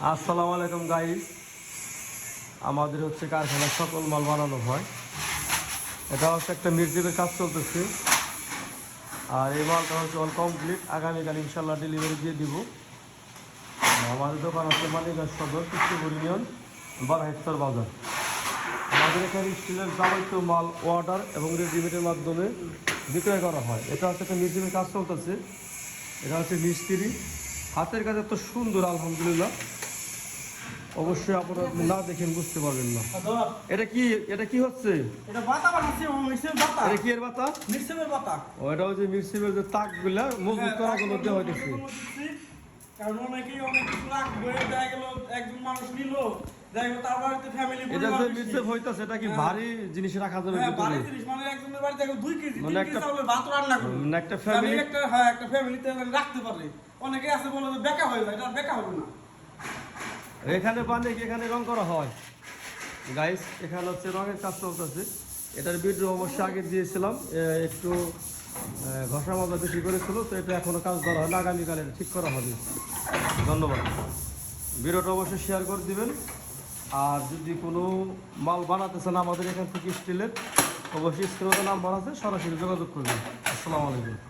আসসালামু আলাইকুম গাইস, আমাদের হচ্ছে কারখানায় সকল মাল বানানো হয়। এটা হচ্ছে একটা মির্জিপের কাজ চলতেছে, আর এই মালটা হচ্ছে অল কমপ্লিট। আগামীকাল ইনশাল্লাহ ডেলিভারি দিয়ে দিব। আমাদের দোকান হচ্ছে মানিকগঞ্জ সদর, কৃষ্ণপুর ইউনিয়ন, বারহাট্টার বাজার। আমাদের এখানে স্টিলের যাবতীয় মাল অর্ডার এবং রেডিমেডের মাধ্যমে বিক্রয় করা হয়। এটা হচ্ছে একটা মির্জিপের কাজ চলতেছে। এটা হচ্ছে মিস্ত্রি হাতের কাজ, এত সুন্দর আলহামদুলিল্লাহ। অবশ্যই আপনারা না দেখেন বুঝতে পারবেন না। এটা কি হচ্ছে? এটা বাতা বানাচ্ছি, মিক্সির বাতা। এটা কি এর বাতা? মিক্সির বাতা। ও, এটা হচ্ছে মিক্সির যে তাকগুলা মজবুত করার জন্য দেওয়া হইতেছে। কারণ অনেকেই অনেক কিছু রাখবে, দেখা গেল একজন মানুষ নিল, দেখা গেল তার বাড়িতে ফ্যামিলি এটা যে মিক্সির হইতাছে, এটা কি ভারী জিনিস রাখা যাবে? হ্যাঁ, ভারী জিনিস, মানে একজনের বাড়িতে 2 কেজি 3 কেজি চাউলের ভাত রান্না করবে। মানে একটা ফ্যামিলি, একটা ফ্যামিলিতে রাখতে পারে। অনেকে আছে বলে যে বেকা হয়ে যায়, এটা বেকা হবে না। এখানে বানিয়ে এখানে রং করা হয় গাইস। এখানে হচ্ছে রঙের কাজ চলতেছে। এটার ভিডিও অবশ্যই আগে দিয়েছিলাম, একটু ঘষা মাজা বেশি করেছিল, তো এটা এখনো কাজ করা হয় না। আগামীকাল এটা ঠিক করা হবে। ধন্যবাদ। ভিডিওটা অবশ্যই শেয়ার করে দিবেন। আর যদি কোনো মাল বানাতে চান আমাদের এখান থেকে স্টিলের, অবশ্যই স্ক্রিনে নাম্বার আছে, সরাসরি যোগাযোগ করবেন। আসসালামু আলাইকুম।